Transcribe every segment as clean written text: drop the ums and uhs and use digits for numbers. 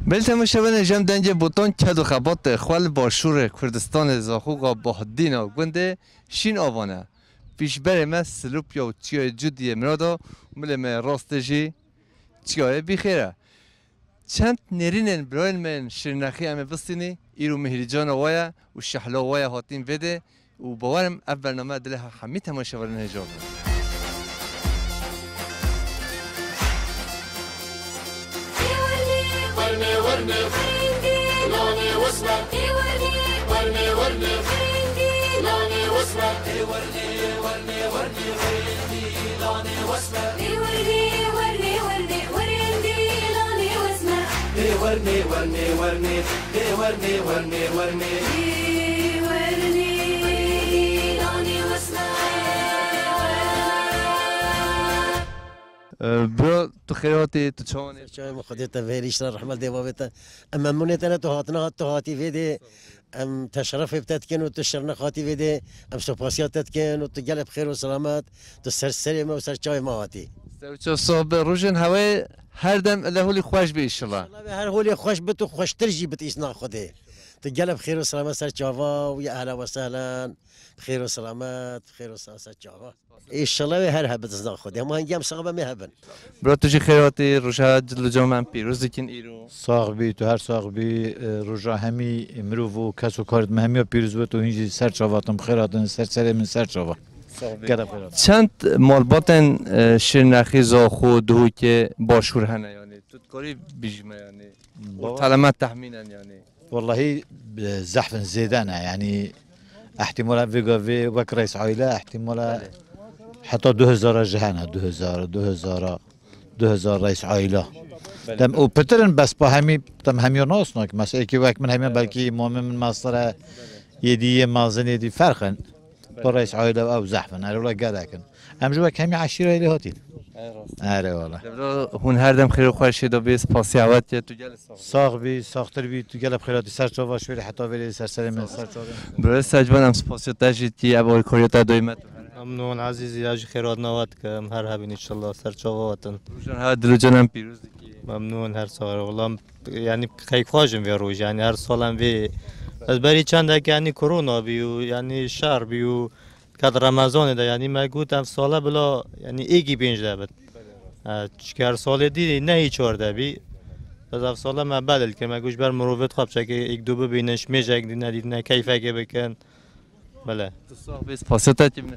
بلته مشابه جم دنج بوتون کدو خبات خال باشور کردستان زاخوگا بهدینا گنده شین آوانه پیش بره ما سلوپ یا چیای جدی مرادا مل ما راستجی چیای بخیره چند نرینن براین من شرنخی ام بستینی ایرو مهرجان وایا و شحلا وایا هاتین وده و باورم اول برنامه دلها حمی تماشا ورن هجاب ورني ورني لوني واسمر ورني ورني لوني واسمر ورني ورني ورني لوني واسمر ورني ورني ورني لوني واسمر ورني ورني ورني ورني ورني ورني لوني واسمر برو تو خیراتی تو چونی شاي مخديتا فيريش الرحمة ديوابتا أما منيتنا تهاتنا تهاتي فيدي أم تشرف بتتكن وتشرنا خاتي فيدي أم سوباسيات تتكن وتجلب بخير وسلامات تسرسري ما وسر شاي ماواتي سوچو صوب روزن هوای هر دم لهولی خوش بی انشالله الله هر هولي خوش بتو خوش ترجي بتيسنا خدي تجلب بخير وسلامات سر جافا ويا أهلا وسهلا بخير وسلامات بخير وسلامات سر جافا ان شاء الله هر هبت زنا خدي هم هنجام صعبه ما هبن برو تو چی خیراتی روزها جلو جامم پیروز کن ایرو ساغ بی تو هر ساغ بی روزا همی مروف و کس و کارت مهمی پیروز بود و هیچ سر چاواتم خیراتن سر من سر چاوا چند مالباتن شرنخی زاخو دهو که باشور هنه یعنی تو کاری بیجمه یعنی طالما تحمینا یعنی والله زحف زيدانه يعني احتمال فيجا في وك رئيس عائله احتمال حتى 2000 جهنه 2000 رئيس عائله تم او بترن بس با همي تم همي ناس نك مثلا كي وقت من همي بلكي مؤمن من مصر يدي مازن يدي فرقا با رئيس عائله او زحفن ولا قالكن هم جو وقت همي عشيره اللي هاتين آره والله هون هر دم خیر و خوش دو بیس پاسی عوض تو جلسه ساغ بی ساختر بی تو گله بخیراتی سر چاوا شوری حتی ولی سر من سر چاوا برای سجبانم سپاسی تاجید کی ابوال کوریت دویمت ممنون عزیزی اجی خیرات نوات که هر هبین ان شاء الله سر چاوا وطن روزن ها دلو جانم پیروز کی ممنون هر سال والله یعنی خیلی خوشم وی روز یعنی هر سالم وی از بری چند که یعنی کرونا بیو یعنی شهر بیو کد رمضان ده یعنی ما گفتم ساله بلا یعنی ایگی پنج ده بد چکار سال دیدی نه هیچ ورده بی از افساله ما بدل که ما گوش بر مروت خواب چه که یک دو ببینش میشه که ندید نه کیفه که بکن بله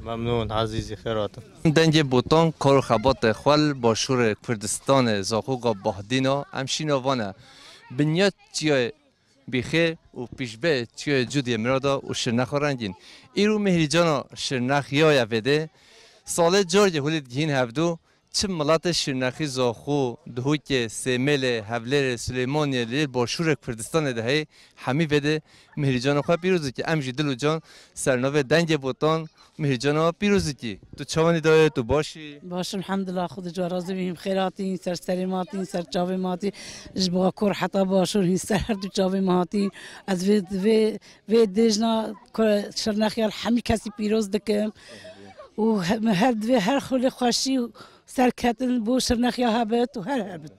ممنون عزیزی خیراتم دنج بوتان کار خبات خال باشور کردستان زاخوگا بهدینا امشین وانه بنیاد چیه بخیر و پیشبه چیه جودی مرادا و شرنخ رنگین ایرو مهرجانا شرنخ یا وده سال جارج هولید گین هفدو چه ملت شرنخی زاخو دهوی که سیمل حولر سلیمانی لیل باشور کردستان دهی همی وده مهرجان خواه پیروزی که امجی دلو جان سرناوه دنگ بوتان مهرجان ها پیروزی که تو چوانی داره تو باشی باش الحمدلله خود جو راضی بیم خیراتی سر سریماتی سر چاوی ماتی جبا کور حتی باشور هی سر هر دو چاوی ماتی از وی دیجنا شرنخی همی کسی پیروز دکم و هر خلی خوشی سرکتن بو شرنخی هبت و هر هبت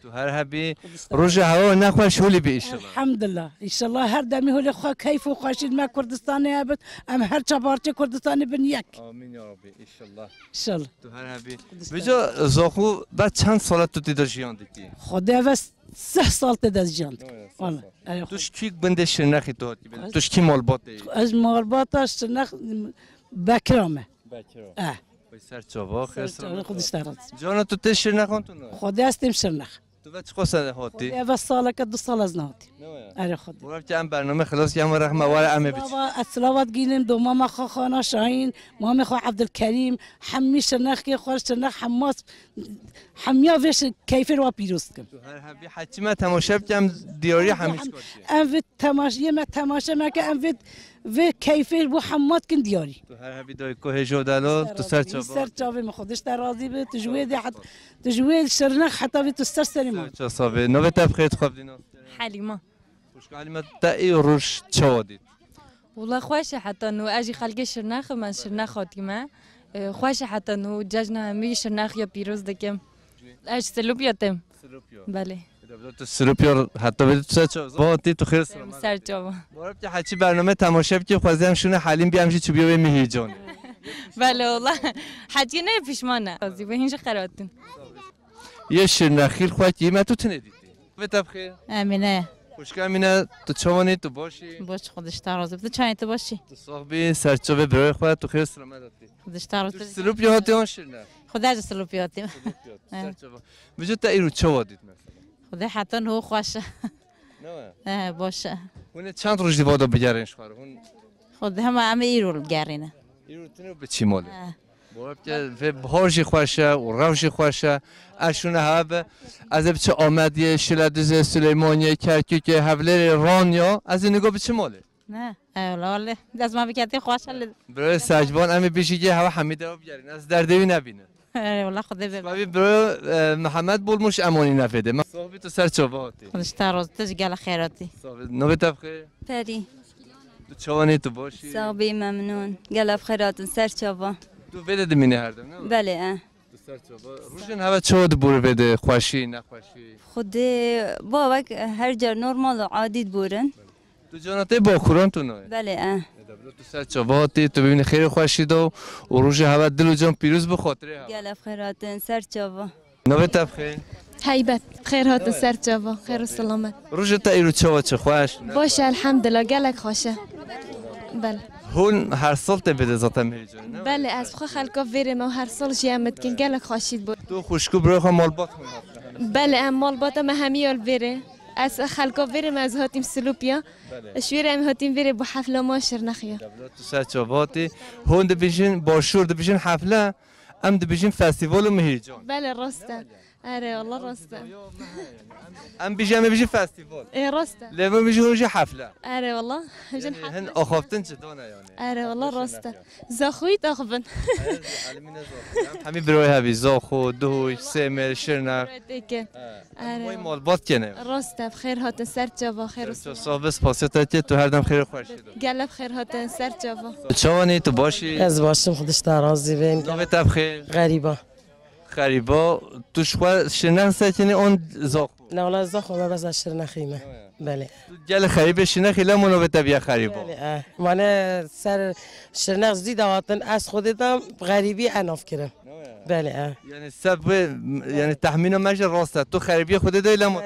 تو هر هبی روز هوا نخواش هولی بی انشالله الحمدلله انشالله هر دمی هولی خواه کیف و خوشید ما کردستانی هبت ام هر چپارچه کردستانی بن یک آمین یا ربی انشالله انشالله تو هر هبی بجا زاخو بعد چند سالت تو دیدار جیان دیدی خدا و 3 سال تداز جاند والله توش کی بنده شرنخی تو توش کی مالبات از مالباتش شرنخ بکرامه بکرام سر چاوا خیر سلام خودش تراد جان تو تش شرنخ تو نه خدا هستیم شرنخ تو بعد چه قصه هاتی و ساله که 2 سال از نهاتی آره خدا وقتی که ام برنامه خلاص که رقم واره ام بچ الصلوات گیلیم دو ماما خانا شاهین ماما خو عبدالکریم حمی شرنخ که خوش شرنخ حماس حمیا وش کیفر و پیروز کم تو هر هبی حتما تماشا کم دیاری همیش کردی ام وی تماشا ما تماشا ما که ام و کیفر بو حمات کن دیاری تو هر هبی دای کوه جودالو تو سر چاوا ما خودش در راضی به تجوید حت تجوید شرنخ حتی به تو سر سریمان چه صابه نو تفخیت خواب دینا حلیمه خوش حلیمه تا ای روش چوادید والله خوش حتى انه اجي خلقي شرناخ ما شرناخ خاتمه خوش حتى انه جاجنا همي شرناخ يا بيروز دكم اج سلوبيا تم بله تو سلوپیار حتی بدید تو سر باتی تو خیر سلامت سر جواب بارم که حچی برنامه تماشا که خوازیم شونه حلیم بیامشی چوبیا به مهیجان بله والله حجی نه پیشمانه قاضی به هینج خراتون یه شرنخیل خواهد یه من تو تندیدی بتب خیر امینه خوشگاه امینه تو چوانی تو باشی باش خودش ترازه تو چای تو باشی تو صاحبی سرچوبه برای خواهد تو خیر سلامت هستی خودش تو ترازه سلوپیا هاتی آن شرنخ خودش سلوپیاتیم سرچوبه بجود تا ایرو چه وادید مثلا خودش حتی نو خوشه نه باشه هونه چند روز دیوادا بگرنش خواهد هون خود همه ایرو گرینه ایرو تنو به چی ماله بارم که به بهارشی خوشه و روشی خوشه اشونه هب از بچه آمدیه شلدز سلیمانیه کرکوک حوله رانیا از این نگاه به چه ماله نه اولاله از ما بکتی خوشه برای سجبان امی بیشی که هوا حمیده رو بگرین از دردوی نبینه والله خدا ببین بابی برای محمد بولموش امانی نفیده من صاحبی تو سر چوباتی خودش ترازه تو گل خیراتی صاحبی نوبه تبخیر پری تو چوانی تو باشی صاحبی ممنون قلب خیراتون سر چابا تو بده دمینه هر دم نه بله تو سر چوبا روشن هوا چود بور بده خوشی نخوشی خود بابک هر جا نرمال و عادی بورن تو جاناته با قرآن تو نه بله تو سر چوباتی تو ببینی خیلی خوشی دو و روش هوا دل و جان پیروز به خاطر هوا قلب خیراتون سر چابا نوبه تبخیر هیبت خیر هات سر جوا خیر و سلامت روش تا ایرو چوا چه خوش باشه الحمدلله گلک خوشه بله هون هر سال ته بده ذاتا میجونه نه بله از خو خلکا ویرم و هر سال جیامت کن گلک خوشید بود تو خوشکو برای خو مال بات بله ام مال باتا ما همیال ویره از خلکا ویرم از هاتیم سلوپیا شویرم هاتیم ویره با حفله ما شرنخیا تو سر چواتی هون دبیشن باشور دبیشن حفله ام دبیشن فستیوال و مهیجان بله راسته اره والله راسته ام بیشم بیشن فستیوال ايه راسته لما بیشون حفله اره والله جن هن اخافتن چطونه یعنی اره والله راسته زاخوی تاخبن همین برای هوی زاخو دوی سمر شرنخ وای مال بات کنه راسته بخیر هاتن سر جوا خیر و سلامت صاحب سپاسیت که تو هر دم خیر خوشید گله بخیر هاتن سر جوا چوانی تو باشی از باشم خودش ترازی بین نوبه تبخیر غریبا خریبا توش خوا شنن سکنی اون زاخو نه والله زخم ما بس اشتر نخیمه بله گل خریب شنه خیلی منو به طبیعه خریبا بله من سر شرنخ زی دواتن از خودتم غریبی اناف کردم بله یعنی سب یعنی تخمین مجر راسته تو خریبی خودت دیلم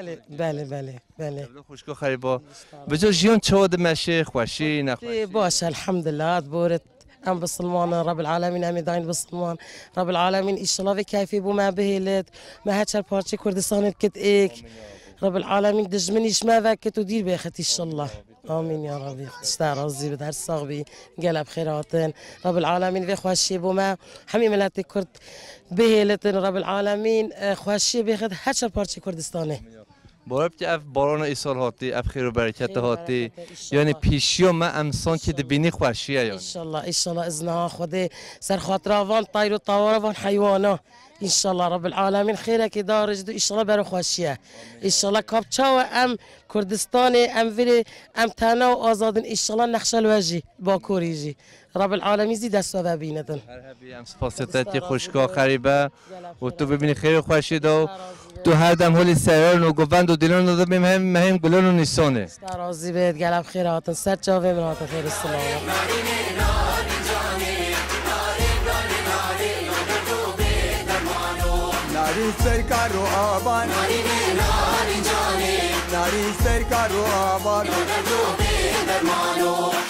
بله خوشکو خریبا بجا جیان چود مشه خوشی نخوشی باش الحمد لله بورت ام بسلمان رب العالمین ام داین بسلمان رب العالمین ان شاء الله کیفی بو ما بهلت ما هچر پارچه کردستان بکت ایک رب العالمین دجمنیش ما وکت و دیر بخت ان شاء الله آمین یا ربی استعراضی بدر صاحبی قلب خیراتن رب العالمین و خوشی بو ما همین ملت کرد بهلتن رب العالمین خوشی بخت هچر پارچه کردستانه بارب که اف باران ایسال هاتی اف خیر و برکت هاتی یعنی پیشیو ما امسان که دبینی خوشیه یعنی ان شاء الله اذن خدا سر خاطر وان طير و طواره وان حیوانا ان شاء الله رب العالمین خیرک دارج دو ان شاء الله برو خوشیه ان شاء الله کاپچا و ام کردستان ام ویل ام تانا و آزادن ان شاء الله نخشل وجی با کوریجی رب العالمین زی دست و بینتن ام سپاسیت خوشکا خریبه و تو ببینی خیر و خوشی دو تو هر دم هولی سران و گوند و دلان داده بیم مهم گلان و نیسانه استعراضی بهت قلب خیراتن سر جاوه منات خیر السلام ناری سرکار و آبان ناری سرکار و آبان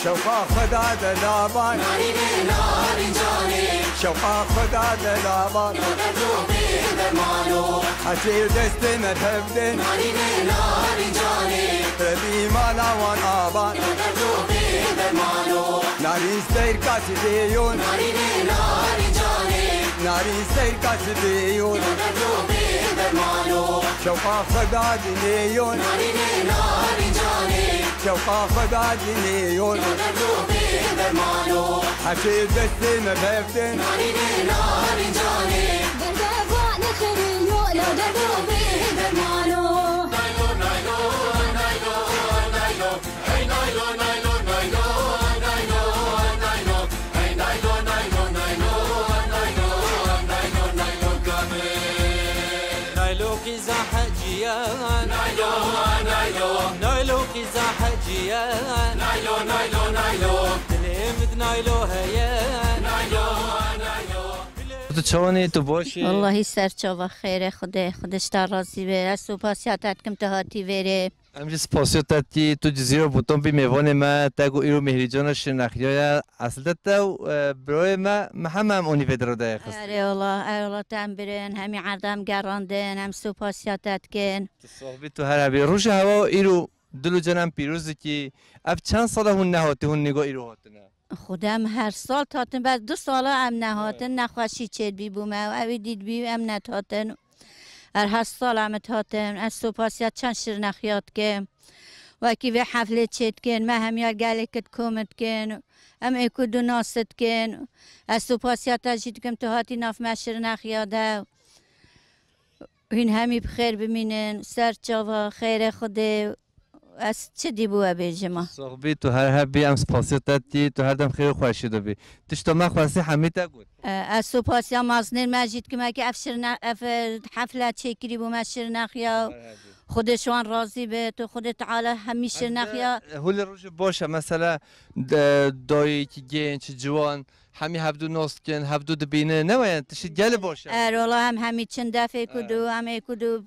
شوقا خدا دلابان شوقا خدا دلابان حسیر دست مذهبدن ربی مالا وان آبان ناری سرکار دیون ناری سرکار دیون شوقا خدا دنیون شوقا خدا دنیون حسیر دست مذهبدن نايلو خيزا حجيان نايلو نايلو نايلو تلمد نايلو هيان نايلو نايلو تو چوانی تو باشی؟ والله سرچاوا خیره خودش تا راضی به از سپاسیاتت کم تهاتی وره امروز سپاسیاتی تو جزیره بودم بی میوان ما تاگو ایرو مهری جان شناخیای اصلا تو برای ما هم اونی بدر دای خست. اره والله تام برن همی عردم گراندن هم سپاسیاتت کن. صحبت تو هر هبی روش هوا ایرو دلو جنم پیروزی که اب چند ساله هون نهاتی هون نگاه ایرو هاتنه. خودم هر سال تاتن بعد 2 ساله هم نهاتن نخواشی چه بی بومه و اوی دید بی هم نتاتن. هر سال هم تاتن از سپاسیات چند شیر نخیات که و کی به حفله چت کن ما هم یار گلکت کومت کن ام اکو دو ناست کن از سپاسیات جیت کم تهاتی ناف مشیر نخیاده این همی بخیر بمینن سر چاوا خیر خوده از چه دیبوه بیجما صحبت تو هر هبی ام سپاسیاتی تو هر دم خیر خوشی دبی تشتو ما خواستی همه تا گود از سپاسیا مازنر مجید که ما که اف حفله چکری بو مشیر نخیا خودشون راضی به تو خود تعالی همیشه نخیا هول روز باشه مثلا دایی که گنج جوان همی هفدو ناست کن هفدو دبینه نماین تشید گل باشه والله هم همی چند دفعه کدو همه کدو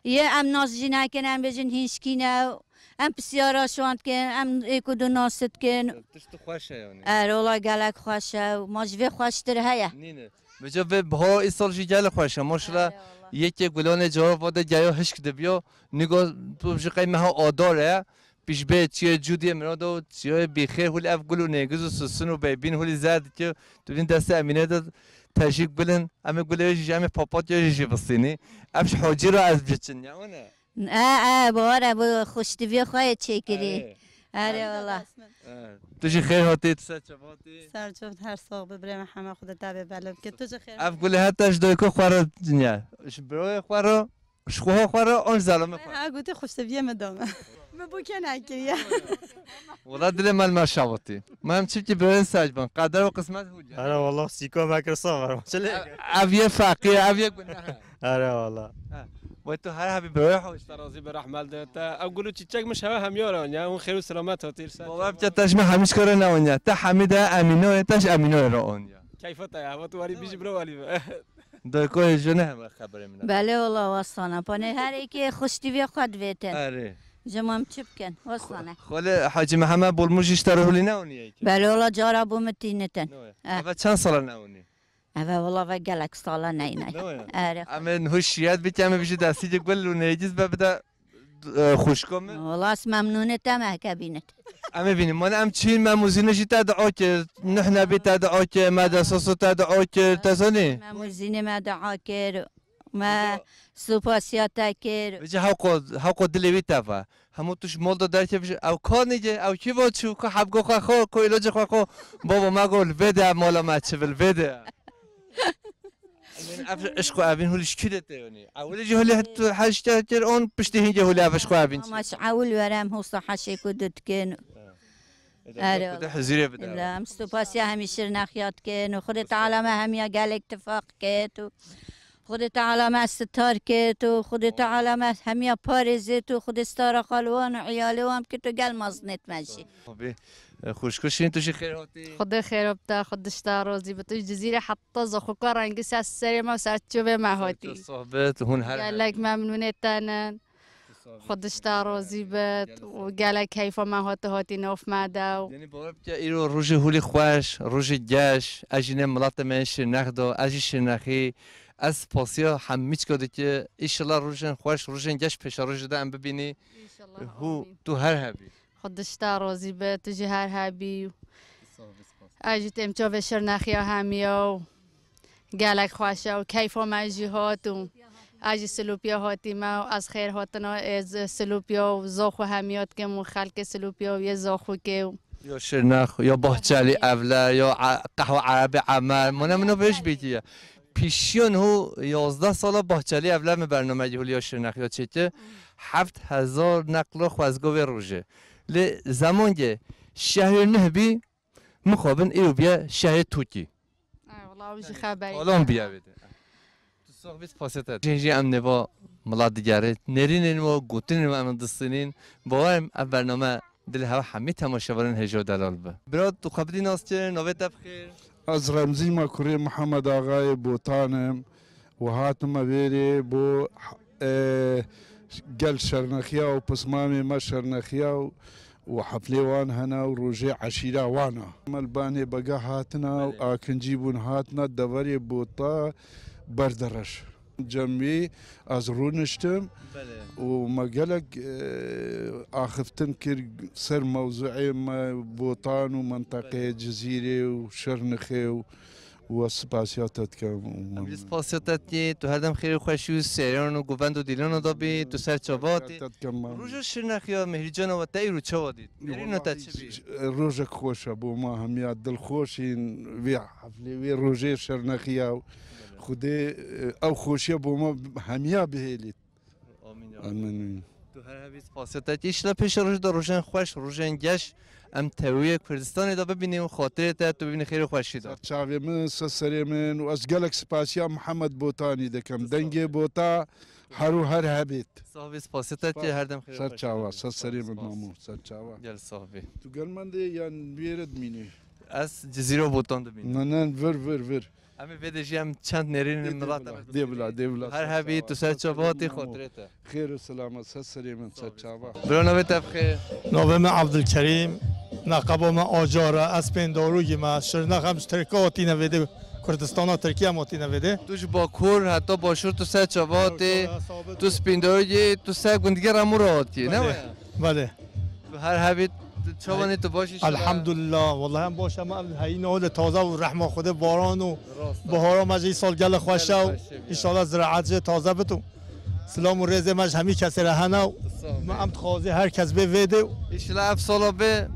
یه ام نازجی نکن ام بجن هیچکی نه ام بسیارا شوند کن ام کدو ناست کن تشتو خوشه یعنی والله گلک خوشه ماجوه خوشتر هیا نینه بجا به بها ایسال جی گل خوشه ماشلا یکی گلان جواب واده جایا هشک دبیا نگاه تو بجا قیمه ها آداره پیش به چیه جودی مراد و چیه بیخیر هولی اف گلو نگز و سسن و بیبین هولی زد که تو این دست امینه داد تشیک بلن امه گله جی امه پاپات یا جی بسینی افش حاجی رو از بچن یا نه باره با خوشتیوی خواهد چکری اره والله تو جی خیر هاتی تو سر چباتی سر جفت هر ساق ببرم همه خود تبه بلب که تو جی خیر اف گله هتاش دوی که خواره دنیا اش برای خواره شخوها خواره آن زلمه خواره ها گوتی خوشتیوی مدامه ببو که نکریه والله دل من ما شباتی ما هم چی که برای سجبان قدر و قسمت هوجه آره والله سیکا مکر صغر چله اویه فقیه اویه گناه آره والله و تو هر هبی برای حوش راضی به رحمت داتا اقولو چیچک مش هوا همیارا یا اون خیر و سلامت هاتیر سر بابا بچتاش ما همیش کار نونیا تا حمیده امینو تاش امینو را اونیا کیفت هوا تو ولی بیش برو ولی دوی جونه هم خبر من بله والله واسطانه پنه هر یکی خوشتیوی خود ویتن آره جمام چی بکن واسطانه خاله حاجی محمد بولموش اشتره هولی نونیه بله والله جارا بومتینتن اول چند سال نونی اول والله و گلک سالا نه آره امن هوشیت بیتم بیش دستی گل و نیجز ببدا خوشکم والله اس ممنونتم هکبینت اما ببینیم من ام چین مموزینشی تدعا که نحن بی تدعا که مدرسه تدعا که تزنی مموزین مدعا که ما سپاسیات کرد بچه حق دلی تفا همون توش مال داد که بشه او کار نیجه او کی وچو که حب گو خو کو علاج خو بابا ما گول بده مالا ما چه ول بده من افش اشکو اوین هولش کیده یعنی اولی جه هولی حتی حشته تر اون پشته هنجه هولی افشکو اوین ماش اول ورم هو صح شي كدت كن ده حزیره بده لا مستپاسی همیشه نخیات کن و خودت عالم همیا گل اتفاق کت و خودت عالم ستار کت و خودت عالم همیا پارزت و خود استار خالوان و عیالوام که تو گل مزنت ماشی خوشکشین توشی خیر هاتی خدا خیر بتا خودش راضی بتوش جزیره حتی زخوکا رنگی سر ما سرچو به مهاتی صحبت هون هر گلک ممنونتن خودش راضی بد و گلک کیف مهات هاتی نوف ماده یعنی باب که ایرو روز هولی خوش روز جاش اجینه ملت منش نخدا اجیش نخی از پاسیا همیچ کدی که ایشالله روزن خوش روزن جاش پیش روز ده ام ببینی هو تو هر هبی خودش راضی به تو جه هر هبی اجیت امچا به شرنخیا همیا گلک خوشه و کیف مجی هاتو اجی سلوپیا هاتی ما از خیر هاتنا از سلوپیا و زاخو همیات که مو خلق سلوپیا و یه زاخو که یا شرنخ یا باحچلی اوله یا قهوه عربی عمل منو بهش بیتیه پیشیان هو 11 ساله باحچلی اوله می برنامه هولی یا شرنخ یا چیته 7000 نقل خوازگاه روزه ل زمان که شهر نهبی مخابن ایرو بیا شهر توکی والله وجه خبری الان بیا بده تو صحبت پاسته جنجی ام نوا ملا دیگره نرینین و گوتین و امن دستینین باورم اف برنامه دل هوا همه تماشاوران هجا دلال به براد تو خبری ناس چه نوه تبخیر از رمزی ما کوری محمد آقای بوتانم و هاتم بیری بو قل شرنخيا وبسمامي ما شرنخيا وحفلي وان هنا وروجي عشيرة وانا ملباني بقى هاتنا وآكن جيبون هاتنا دوري بوطا بردرش جمعي أزرونشتم وما قلق آخفتن كير سر موضوعي بوطان ومنطقة جزيرة وشرنخي وسپاسیاتت کم. سپاسیاتت که تو هردم خیلی خوشی و سریان و گوند و دیلان و دابی تو سر چاباتی. روز شرنخیا مهریجان و تایی رو چابادید. مرینو تا چه بی؟ روزک خوشه بو ما همیاد دل خوشین وی حفلی وی روزه شرنخیا خوده او خوشی بو ما همیا بهیلید. آمین. تو هر همی سپاسیاتت ایشلا پیش روز دا روزن خوش روزن گش ام توی کردستان دا ببینیم خاطرت تو ببینی خیلی خوشی دار. سرچاوی من سسری من و از گلک سپاسیا محمد بوتانی دکم دنگ بوتا هر هبیت. صاحب سپاسیت که هر دم خیلی خوشی. سرچاوا سسری من مامو سرچاوا. گل صاحبی. تو گل من دی یان بیرد مینی. از جزیره بوتان دبینی. نه ور. امی بدهی هم چند نرین ملات. دیبلا. هر هبی تو سرچاواتی خاطرت. خیر و سلامت سسری من سرچاوا. برای نوبت بخیر. نوبت عبدالکریم. نقابو ما آجاره اسپنداروی ما شرنخ هم ترکاتی نویده کردستان ترکیه ماتی نویده توش با کور حتی با شور تو سه چواتی تو سپنداروی تو سه گندگی رمو را آتی نه؟ بله تو هر حبیت چوانی تو باشی الحمدلله والله هم باشم هایی نهال تازه و رحمه خود باران و بهارا مجه سال گل خوشه و انشاءالله زراعت تازه بتون سلام و رزه مج همی کسی رهنه و ما هم خوازی هر کس بویده انشاءالله اف سالا به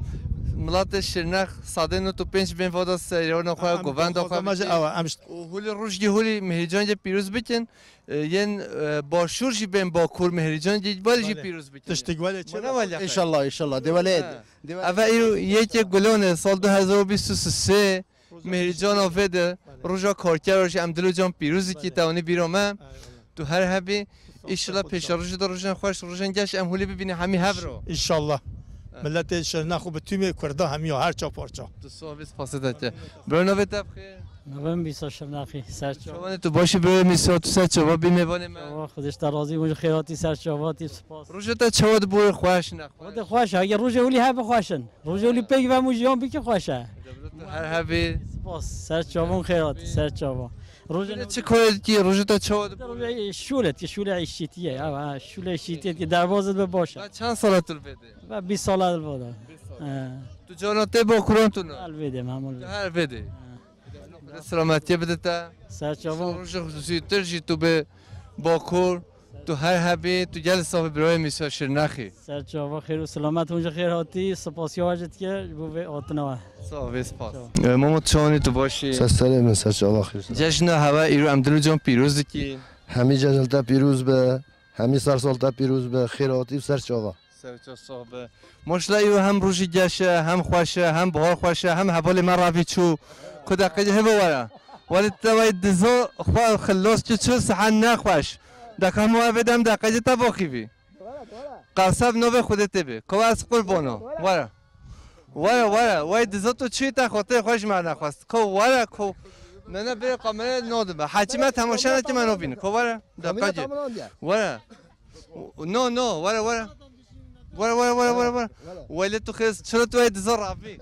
ملت شرنخ ساده نو تو پنج بین فادا سریان خواه گوند خواه هولی روش هولی مهریجان جه پیروز بکن ین با شورجی بین با کور مهریجان جه بالی جه پیروز بکن تشتگواله چه؟ انشالله دیوالید اوه ایرو یکی گلونه سال 2023 مهریجان آفده روژا کارکر روش امدلو جان پیروزی که توانی بیرامه تو هر هبی انشالله پیش روژ دا روژن خوش روژن گشت ام هولی ببینی همی هف رو انشالله ملت شرنخ و به توی کرده همی هر چا پارچا تو صاحب سپاسیت که برای نوبت بخیر نوبت بیسا شرنخی سرچاوا تو باشی برای میسا تو سرچاوا بینوان من خودش درازی و خیراتی سرچاواتی سپاس روز تا چواد بور خوش نخواد خوش اگه روز اولی هب خوشن روز اولی پیگ و موجیان بی که خوشه هر هبی سپاس سرچاوا خیراتی سرچاوا روز چه کاری کی روز تا چواد شولت که شوله عیشتیه شوله عیشتیه که دروازه به باشه چند سال طول بده و 20 سال بوده تو جاناته با کورانتون الویده معمول هر بده سلامتی بده تا سرچاوا روز خصوصی ترجی تو به باکور تو هر هبی تو جل صاحب برای میسا شرنخی سرچاوا خیر و سلامت اونجا خیر هاتی سپاسی واجد که بو آتنوا صاحب سپاس محمد چانی تو باشی سلام من سرچاوا خیر جشن هوا ایرو امدلو جان پیروز کی همی جشن تا پیروز به همی سال تا پیروز به خیراتی سرچاوا صاحب ماشلا ایرو هم روزی گشه هم خوشه هم بهار خوشه هم حوال من راوی چو کدا قید هوا ورا ولی توی دزو خوا خلاص چه صحن نخوش دکه مو بدم دقیقه تا باخیبی قصب نو خودت بی کواس قربانو ورا وای دزو تو چی تا خاطر خوش من نخواست کو ورا کو نه بره کامل نودم حتما تماشا نتی منو بین کو ورا دقیقه ورا نو ورا ولی تو خیز چرا تو دزو رافی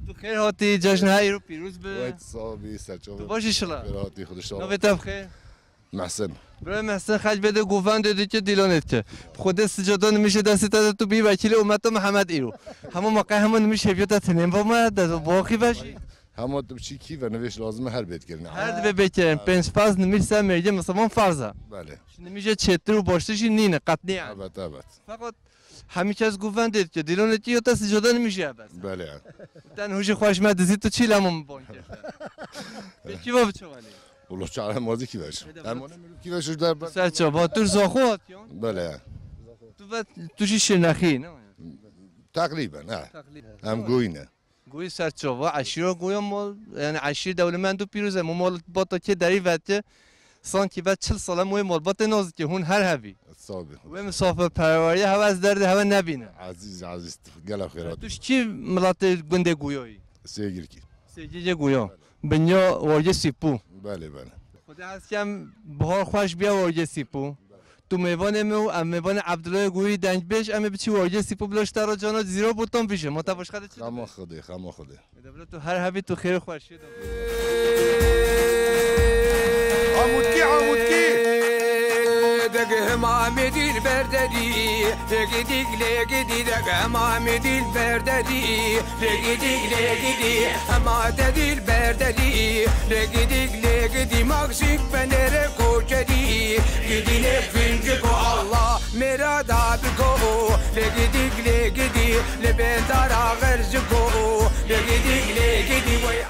تو خیر هاتی جشن های رو پیروز به وقت صابی سرچاوا باشی شلا برای خودش نوبت بخیر محسن برای محسن خرج بده گوفن دادی که دیلانت که خود سجاده نمیشه دست داد تو بی وکیل امت محمد ایرو همون موقع همون نمیشه بیاد تنیم با ما داد باقی باشی همون تو چی کی و نویش لازمه هر بیت کردن هر دو بیت کردن پنج فرض نمیشه میگه مثلا فرضه بله نمیشه چطور و باشتهش نینه قطعی البته فقط همین چیز گفتن دید که دیلانتی یا تا سجاده نمیشه بس بله تن هوش خوش مدزی تو چی لامون بون کرد کی با بچوانی والله چهار مازی کی باش اما کی باش در سرچاوا تو زاخوات بله تو چی شرنخی نه تقریبا نه هم گوینه گوی سرچاوا عشیرا گویم مال یعنی عشیر دولمند و پیروزه مال با تا که دری وقت سانکی بعد 40 ساله موی مالبات ناز که هون هر هبی صابي و مسافر پروری هوا از درد هوا نبینه عزيز قال خيرات توش چی ملت گنده گویایی سيجركي سیجی گویا بنیا ورگه سیپو بله بله خدا هستیم بهار خوش بیا ورگه سیپو تو میوان مو ام میوان عبدالله گویی دنگ بیش ام بچی ورگه سیپو بلاشتر را جانا زیرا بوتون بیشه متوش خده چی خما خده خما خده تو هر هبی تو خیر خوشی عمودكي دق همامدي البرددي لقيتك لقيتي دق همامدي البرددي لقيتك همامدي البرددي لقيتك ماكسيك بنر كوشدي قدينك فينجكو الله مرادا بكو لقيتك لبندار غرزكو لقيتك وي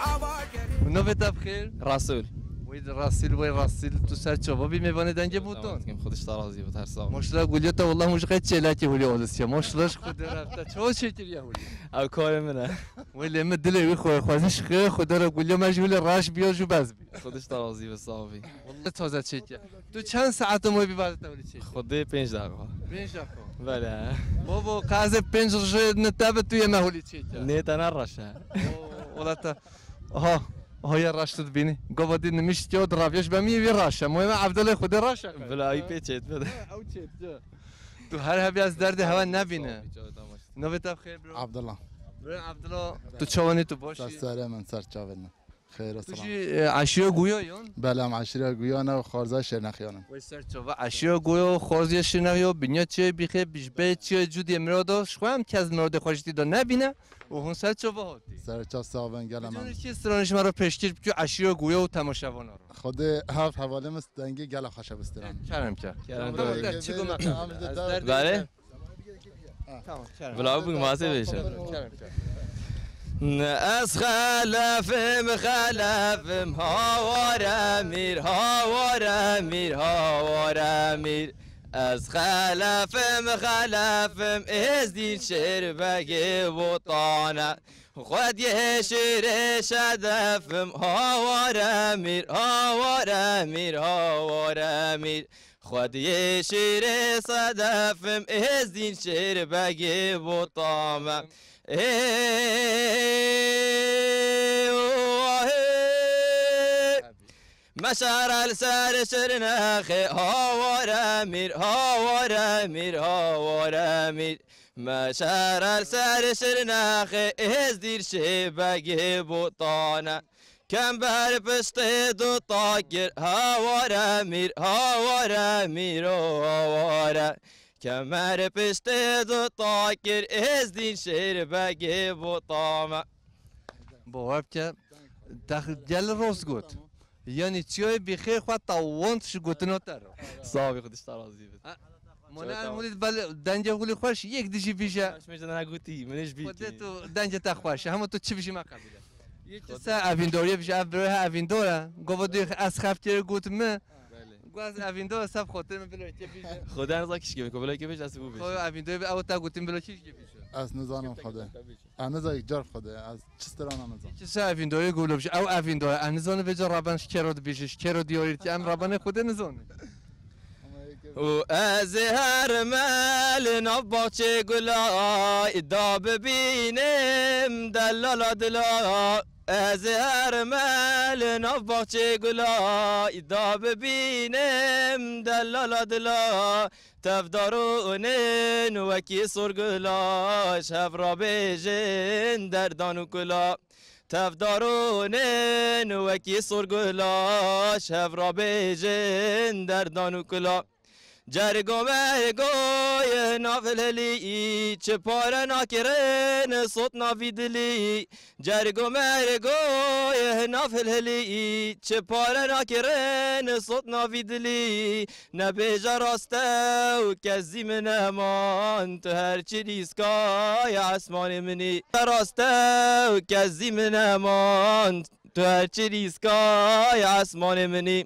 نوفت بخير رسول وید راسیل تو سر چوبی میوانه دنگ بودن خودش راضی بود هر سال ماشاءالله گولیتا والله مش قد چلاکی هولی اولسیا ماشاءالله خود رفته چه شکلی هولی او کار منه ولی من دلی خوازش خیر خدا را گولیا مجبور راش بیا جو باز بی خودش راضی به صافی والله تازه چیکه تو چند ساعت مو بی بعد تولی چی خود 5 دقیقه 5 دقیقه بله بابا قاز 5 رشه نتابه تو ما هولی چیکه نه تنرشه والله تا ها های راشد بینی گفتی نمیشه که دراویش به می راشه مهم عبدالله خود راشه بله ای پیچید بده او چیت تو هر هبی از درد هوا نبینه نوبت بخیر برو عبدالله عبدالله تو چوانی تو باشی سر من سر چاوینه خیر و سلام عشیره گویایون بله هم عشیره گویانه و خارزه شرنخیانم وای سر چاوا عشیره گویا و خارزه شرنخیا بینیا چه بیخه بیشبه چه جودی مراد شوام که از مراد خوشتی دا نبینه و هون سر چاوا هاتی سر چا ساون گلم جون چی استرانش مرا پیشکش بچو عشیره گویا و تماشاوانا رو خود هفت حواله مست دنگی گل خوشا بسترم کرم کرد چی گم بله بلا بگو ماسه بشه از خلفم هاوار میر از خلفم از دین شیر بگی بطانه خود یه شیر شدفم هاوار میر خود یه شیر صدفم از دین شیر بگی بطانه مشار السر شرناخ هاوار میر مشار السر شرناخ از دیر شبگی بطانه کم بر پشت دو طاقر هاوار میر کمر پشت دو طاقر از دین شیر بگی بطامه باور که داخل گل روز گوت یعنی چیای بخیر خواهد تاوانتش گوتنو تر صاحبی خودش ترازی بود منه مولید بله دنجه خولی خوش یک دیشی پیشه میشه نگوتی منش بیتی خودت تو دنجه تا خوشه همه تو چی بیشی مقابله یک سه اویندوری پیشه اویندوره گفت از خفتیر گوتمه گواز اویندو سب خاطر من بلای چه پیشه خدا نزا کیش که بلای که پیش از او خب اویندو او تا گوتیم بلای چیش که پیشه از نزانم خدا نزا یک جار خدا از چستران نزا چه سه اویندو گولو بشه او اویندو نزانه به جا ربانش کرود بیشش کرود دیاری که ام ربانه خدا نزانه و از هر مال نباچه گلای دا ببینم دلالا دلا از هر مال نباچه گلای دا ببینم دلالا دلا تفدارونن وکی سرگلاش هفرا بیجن در دانو کلا تفدارونن وکی سرگلاش هفرا بیجن در دانو کلا جرگو مرگوی نافللی چه پاره ناکرن صوت نافیدلی جرگو مرگوی نافللی چه پاره ناکرن صوت نافیدلی نبیجا راسته و کزی من امان تو هر چی ریسکای آسمان منی راسته و کزی من امان تو هر چی ریسکای آسمان منی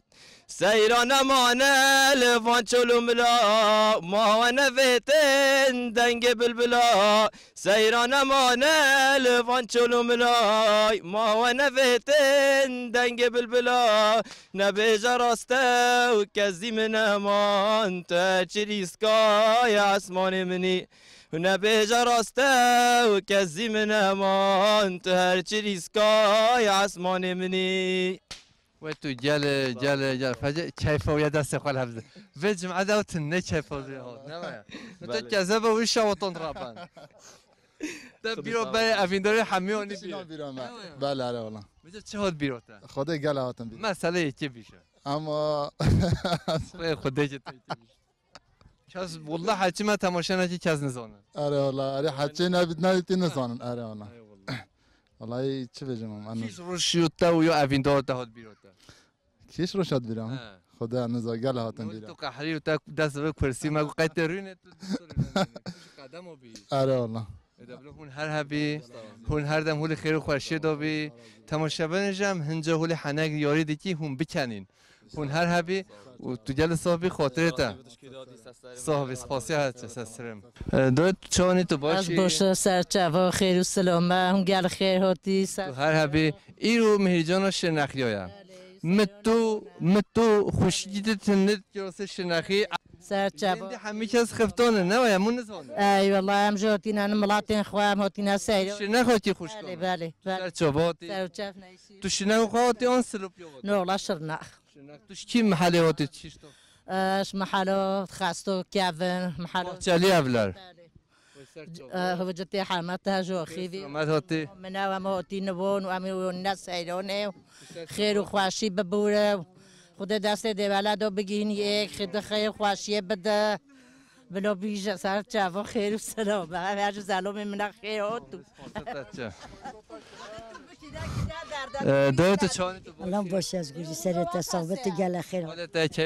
سيران مانا لفان چلو ملا ما ونفتن دنگ بلبلا سيران مانا لفان چلو ملا ما ونفتن دنگ بلبلا نبیجا راسته و کزی من امان تا چریسکای اسمان منی نبیجا راسته و کزی من امان تا هر چریسکای اسمان منی و تو جل فجأة كيف ويا دست خال حفظ فيج مع دوت نه كيف نه تو جذبه وش وطن رابان بيرو بای افینداری حمیونی بیرو بله آره والله میشه چه حال بیرو تا خدا گله هاتم بیرو مسئله چه بیشه اما خدا چه کس والله حچی ما تماشا نکی کس نزانه آره والله آره حچی ندیدی نزانن آره والله والله چه بگم من کیش روشیوتا و یا افیندار تا حال بیرو تا کیش روشات بیرم خدا نزا گله هاتم بیرو تو قهری و تا دست به کرسی مگو قطرینه تو قدمو بی آره والله هون هر هبی هون هر دم هول خیر و خوشی دابی تماشاگر نجم هنجا هول حنگ یاری دیکی هم بکنین هون هر هبی و تو جل صاحبی خاطرته صاحبی سپاسی هست سرم داد چانی تو باشی از باشه سرچوا خیر و سلامه هم گل خیر هاتی تو هر هبی ایرو مهرجان شنخیایم متو خوشیده تنت جلسه شنخی سرچوا همه کس خفتانه نه وای مون نزانه ای والله هم جاتین ان ملاتین خوام هاتین سیر شنخاتی خوش بله بله سرچواتی سرچف نیسی تو شنخاتی آن سلوپیو نه والله شرنخ توش کی محله هاتی چیش تو اش محلات خاستو کیون محلات چلی اولار هو جتی حماتها جو خیلی ما هاتی من و ما هاتی نبون و امی و الناس ایرانه خیر و خوشی ببوره خدا دست دیواله دو بگین یک خدا خیر خوشی بده بلا بیش سر چوا خیر و سلام هر جو سلام من خیر هاتو دایت چانی تو الان باشه از گوشی سرت ثابت گله خیر حالت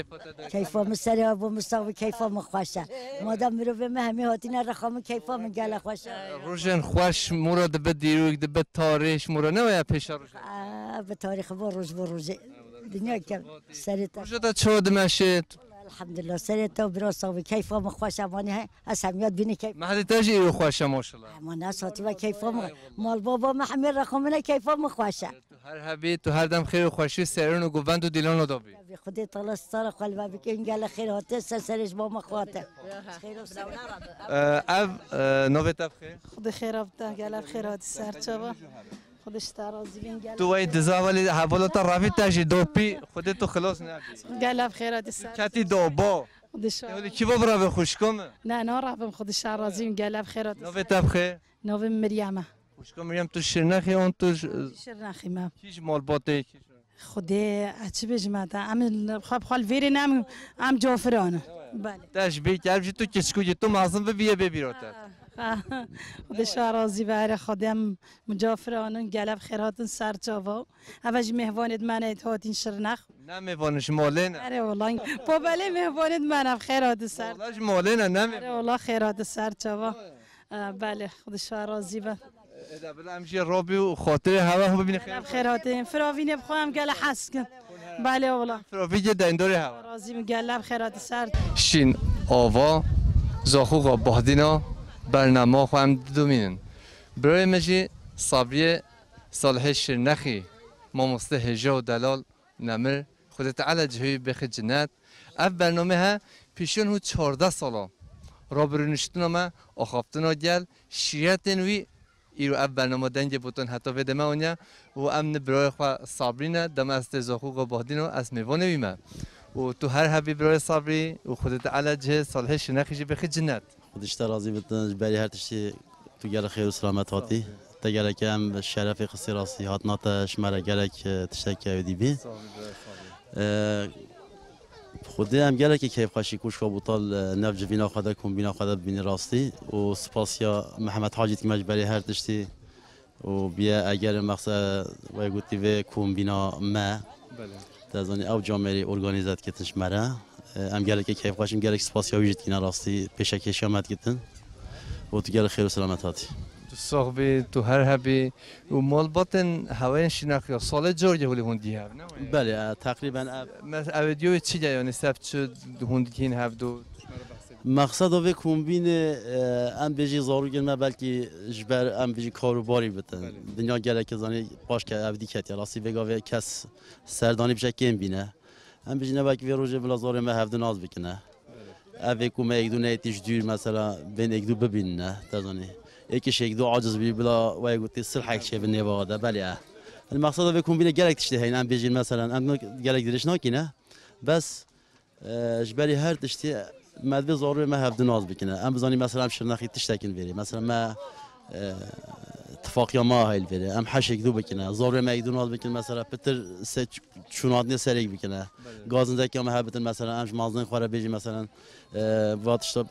کیفام سر ابو مصطفی کیفام خوشه مادام میرو به همه هاتین رخام کیفام گله خوشه روشن خوش مراد به دیروگ به تاریخ مراد نه یا پیش روز به تاریخ با روز دنیا که سرت روزت چود مشید الحمدلله سرت و برا صاحب کیفام خوشه مانی از همیات بینی کیف محل تاجی رو خوشه ماشاءالله ما ناس هاتی و کیفام مال بابا محمد رخام کیفام خوشه هر هبی تو هر دم خیر و خوشی سرون و گوند و دیلان دابی بی خودی طال سال قلبه بکن گله خیر هاته سرش با مخاطر خیر و اف نوبت خیر خود خیر ابدا گله خیر هاتی سر چابا خودش ترازی بین گله تو وای دزاولی حوالات رافی تاجی دوپی خودت تو خلاص نبی گله خیر هاتی سر کتی دوبا خودش ولی کی برا به خوشکم نه رابم خودش ترازی گله خیر هاتی نوبت خیر نوبت مریمه خوشکم مریم تو شرنخی اون تو شرنخی ما کیش مال باته خدا چه بجمعتا ام خب خال ویری نم ام جعفرانه بله تشبیه کردی تو کشکوی تو معظم به بیروته خدا شارازی باره خودم مجافرانه گلب خیراتن سرچاوا اوج مهوانت من هاتین شرنخ نه مهوانش مالینه اره والله بابله مهوانت من خیرات سر والله مالینه نه اره والله خیرات سرچاوا بله خدا شارازی با اذا بلا امشي رابي وخاطر هوا هم ببين خير بخيراتين فراوين بخوام قال حسك بالي والله فراوي جدا دوري هوا رازي قال بخيرات سر شين آوا زاخوقا بهدینا برنامه خواهم دومینن برای مجی صبری صالح شرنخی ما مستهجا و دلال نمر خودت علا جهوی بخ جنت اف برنامه ها پیشون هو 14 سالا را برونشتون ما آخافتنا گل شیرتن وی ایرو اف برنامه دنگ بودن حتی ویده ما اونیا و امن برای خواه صبرینه دم است زاخوقا بهدینا از میوانه ویمه و تو هر هبی برای صبری و خودت علا جه صالح شرنخی بخ جنت خودش ترازی بتن بری هر تشتی تو گل خیر و سلامت هاتی تا گل که هم شرف قصی راسی هات نات شماره گل که تشتکی دی خودی هم گل که کیف خاشی کوش کابوتال نفج بینا خدا کن بینا خدا بینی راستی و سپاسیا محمد حاجی که مجبری هر تشتی و بیا اگر مقصد وای گویی و کن بینا ما تازانی او جامعه ارگانیزات که تشمره ام گله که کیف خاشیم گله سپاسیا وجود کینا راستی پیشکشی آمد گتن و تو گله خیر و سلامت هاتی تو صاحبی تو هر هبی و مال باتن هواین شناخت یا سال جوری هولی هندی هب نه؟ بله تقریبا اویدیو چی جایی نسبت شد هندی کین هب دو مقصد اوی کمبین ام بیجی زارو گرمه بلکه جبر ام بیجی کاروباری بتن دنیا گله که زنی باش که اودی کتی راستی بگاوی کس سردانی بشه کم بینه ام بیجی نه بلکه وی روزه بلا زار ما هفته ناز بکنه اوی کومه یک دو نیتیش دور مثلا بین یک دو ببینه تزانی یکیش یک دو عاجز بی بلا و یکوتی صلح یک شی بنی واده بله المقصد اوی کمبین گله تشته هین ام بیجی مثلا ام گله درش ناکنه بس جبری هر تشتی مدوی زارو ما هفته ناز بکنه ام بزنی مثلا شرنخی تشتکن بری مثلا ما اتفاقی ما هایل بری ام حش یک دو بکنه زارو ما یک دو ناز بکنه مثلا پتر سه چونادنی سریع بکنه گازنده که ما هبتن مثلا امش مازن خوره بیجی مثلا واتش تا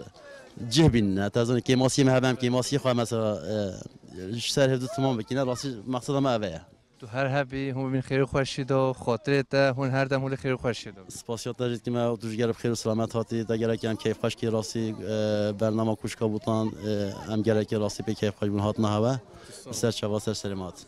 جه بین تازه که ماسی ما هم که ماسی خواه مثلا سر هفته تمام بکنه راستی مقصد ما اوه تو هر هبی هم ببین خیر خوشی دو خاطرت هون هر دم هول خیر خوشی دو سپاسیات داشتید که ما توش گرب خیر و سلامت هاتی تا گره که هم کیف خوش که راستی برنامه کوشکا بودن هم گره که راستی به کیف خوش بون هات نه هوا سر چوا سر سلامت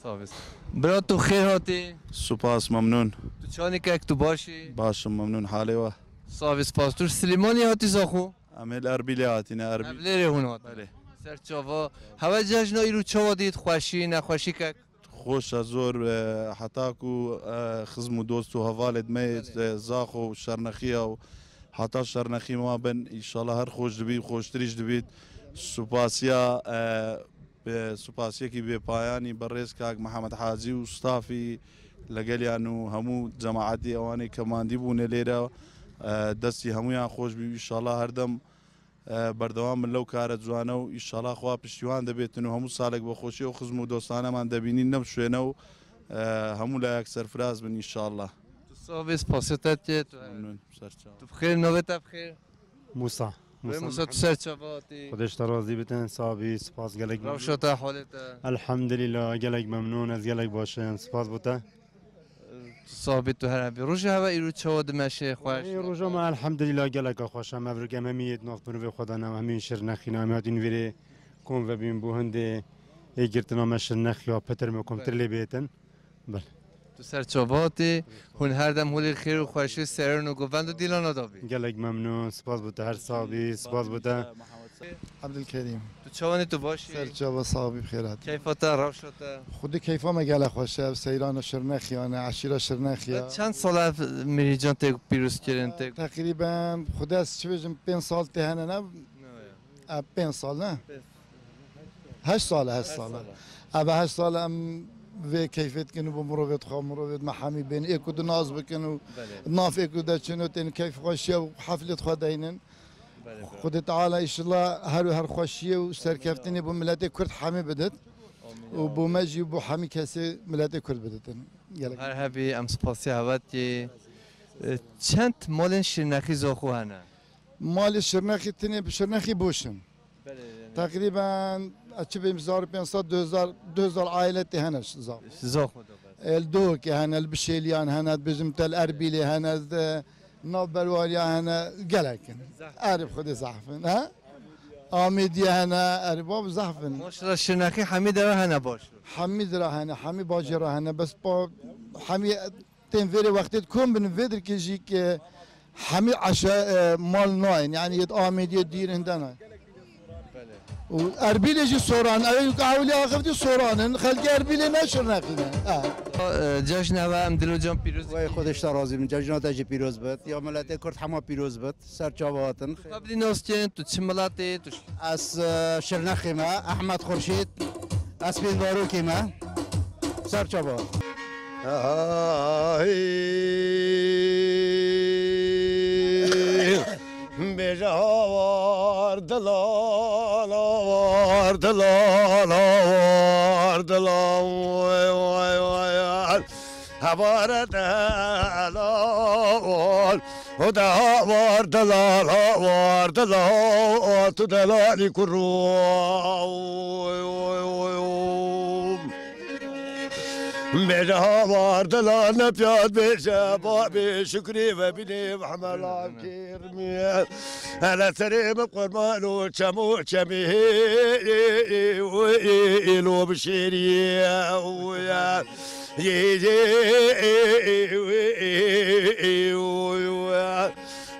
برات تو خیر هاتی سپاس ممنون تو چانی که تو باشی باشم ممنون حالی و صاحب سپاس تو سلیمانی هاتی زاخو عمل اربیلی هاتی نه اربیلی هون هات بله سر چوا هوا جشن ایرو چوا دید خوشی نخوشی که خوش زور حتی کو خزم و دوست و حوالد میت زاخ و شرنخی و حتی شرنخی ما بن انشالله هر خوش دبید خوشتریش دبید سپاسیا سپاسیا کی به پایانی بررس کاک محمد حاجی و استافی لگلیانو همو جماعتی اوانی کماندی بونه لیرا دستی همویان خوش بی انشالله هر دم بردوام من لو کار جوانه و انشالله خوا پشتیوان دبیتن و همو سالک بخوشی و خزم و دوستانه من دبینین نبشوینه و همو لایک سرفراز بن انشالله صاحب سپاسیات که تو بخیر نوبت بخیر موسی موسی تو سر چواتی خودش راضی بتن صاحبی سپاس گلک روشت حالت الحمدلله گلک ممنون از گلک باشه سپاس بوده صاحب تو هر هبی روز هوا ایرو چوا دمشه خوش روز ما الحمدلله گلک خوشم مبروک همیت ناف برو خدا نم همین شر نخی نمیادین ویری کن و بیم بوهنده ایگرتنا مشر نخیا پتر میکم ترلی بیتن بله تو سر چواتی هون هر دم هولی خیر و خوشی سرن و گوند و دیلان دابی گلک ممنون سپاس بوده هر صاحبی سپاس بوده عبدالکریم تو چوانی تو باشی سر چوا صاحبی بخیرات کیفاتا روشتا خود کیفا مگل خوشه سیران شرنخیانه عشیره شرنخیا چند سال میری جان تک پیروز کردن تک تقریبا خود از چه بجم 5 سال تهنه نه 5 سال نه 8 سال ابا 8 سال ام و کیفیت کنو با مروت خواه مروت محامی بین ایکو دو ناز بکنو ناف ایکو دا چنو تین کیف خوشیه و حفلت خواه داینن خود تعالی ایشالله هر خوشیه و سرکفتنی با ملت کرد حامی بدد و با مجی و با حامی کسی ملت کرد بددن هر هبی ام سپاسی هوت که چند مال شرنخی زاخو هنه مال شرنخی تنی شرنخی بوشن تقریبا چه بیم 1500 2000 عائله هنش زاخو الدوك هنا البشيليان هنا بزمت الاربيلي هنا نوبلواليا هنا قلكن عارف خدي زحفن ها آمیدیا هنا ارباب زحفن ماشاءالله شناخی حمید راه هنا باش حمید راه هنا حمی باجی راه هنا بس با حمی تنفيري وقت تكون بنفيدر كيجيك حمی عشاء مال ناين يعني يد آمیدیا دير هندنا واربيل يجي صوران ايوك عاولي اخذتي صوران خلق اربيل نشر ناقينا جشن هوا ام دلو جان پیروز وای خودش راضی من جشن تاج پیروز بد یا ملت کرد همه پیروز بد سر چاواتن قبل نوستین تو چه ملاتی تو از شرنخی ما احمد خورشید اسبین باروکی ما سر چاوات بجوار دلال آوار دلال آوار دلال وای وای وای هوار دلال و دهوار دلال آوار دلال تو دلالی کرو وای وای وای بجها وارد لا نفيات بشباب شكري وبني محمد كرمي على سريم قرمان وشمو شمي ويلو بشيري ويا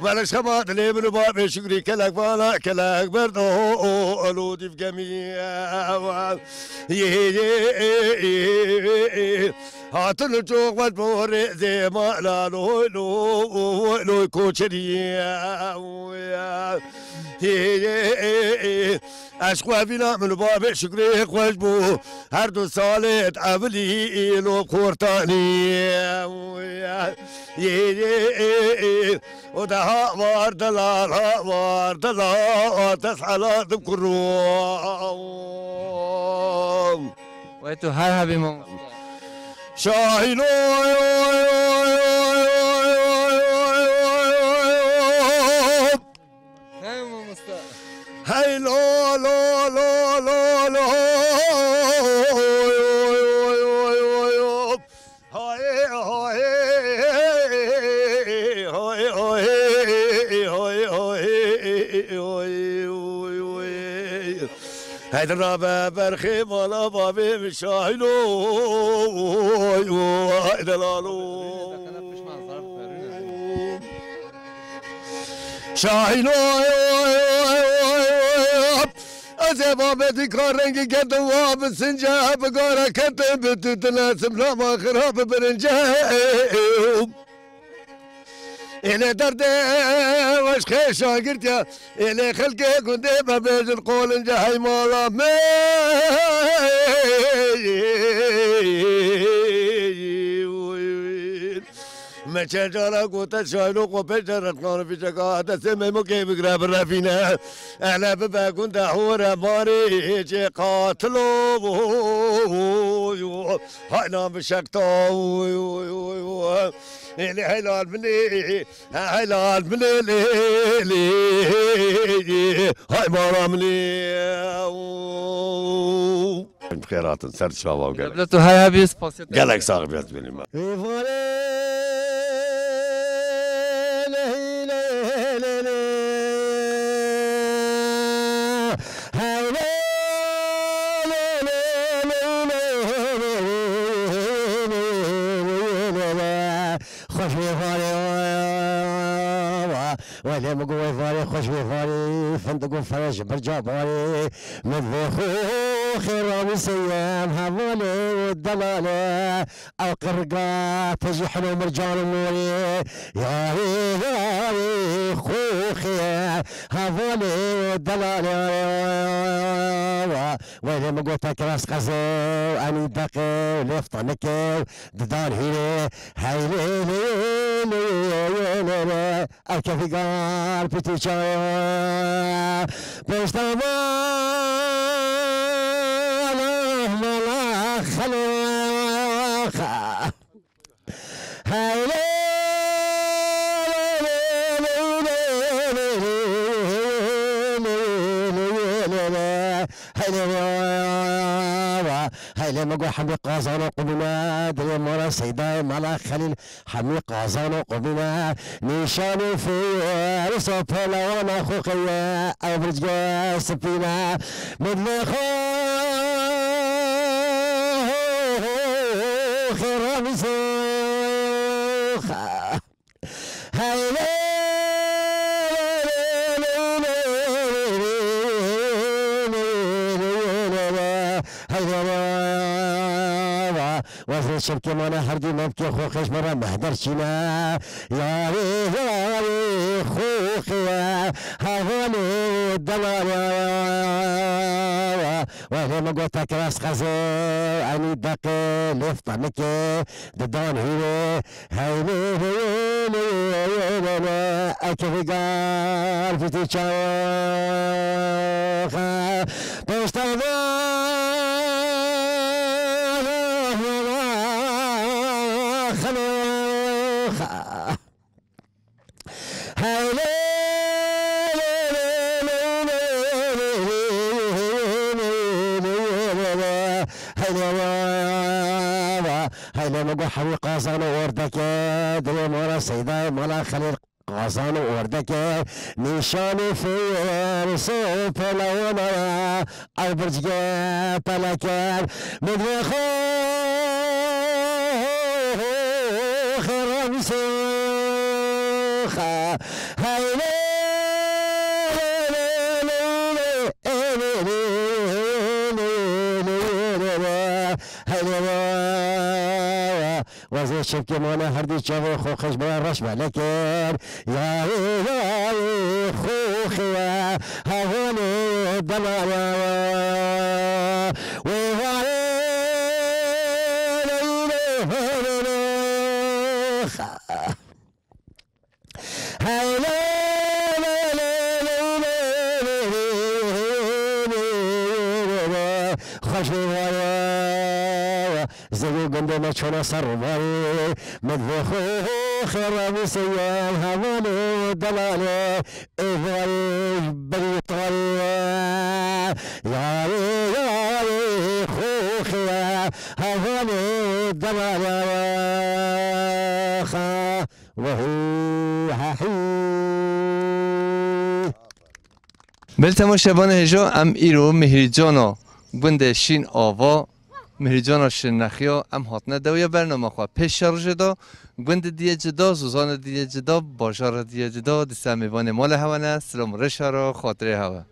ولا شمات لي من باب شكري كلك فانا كلك بردو الودي في جميع هات الجوق والبوري زي ما لا لو كوتشري اشقوا فينا من باب شكري خوشبو هر دو سالت عبلي لو كورتاني ودها وار دلال وار دلال تسعى تذكرون ويتو هاي هبي ماما شاهلو هاي ماما مستاء هاي لو لو لو لو لو هيدا الرابع برخي ولا بابي مشاهلو هيدا لالو شاهلو أزي بابي ذكر رنجي قد واب سنجاب قارا كتب تتناسب لا ما خراب برنجاب إلي دردي واش خيشا قلت يا إلي خلقي كنت ما بيج القول انجحي مالا ما شجرة قوت شايلو قبشرة كان في شقاة سمي مكيف قراب الرافينا أنا ببا كنت حورة ماري شي قاتلو هاي نام بشكتو إلي هلال مني هلال مني هاي مارا مني بخيرات نسرت شباب قبلتو هاي هبي سباسيت قالك صاحبي يا ما ولا مقوي فاري خوش فاري فندق وفرج برجع فاري مذبخو خير سيام هذولي والدلالة او قرقا تجي حلو مرجان النوري يا خوخي هذولي والدلالة ولا مقوي تكراس قزو اني دقي لفطنكي ددان هيلي هيلي الكفي قال بتيشا بيشتغل ملا خلوخا هاي هاي مقو حمي قازان وقبنا دنيا مرا سيدا ملا خليل حمي قازان وقبنا نيشاني في رسوبلا وانا خوخيا او برجا سفينة مدلي خير مسوخا هاي وفي الشبكة مانا هردي مبكي خوخش مرة مهدر شنا يا وي خوخي هاولي الدلالة وهي مقوتك راس خزو اني دقي لفطة مكي ددان هيلي هيلي هيلي اكفي قال في تيشاوخا بيشتغل هاي مگو حوی قازان وردک دل مالا سیدا مالا خلیل قازان وردک نشان فارس پلوانا او برجگه پلکر مدوی خیران سوخا هاي وزیر شبکی مانا هردی چاوه خوخش برا رش بلکر یا خوخیا هوانی دلالا زگو گنده ما چونا سر باری مدوی خیرانی سیال هوانی دلاله ایواری بری طاری یاری خوخیا هوانی دلاله وهو ححی بالتماشبان هجا ام ایرو مهریجانا گنده شین آوا مهریجانا شنخیا ام هاتنه دویا برنامه خواه پیش شرج دا گند دیه جدا زوزان دیه جدا باشار دیه جدا دسته میوان مال هوانه سلام رشارا خاطره هوا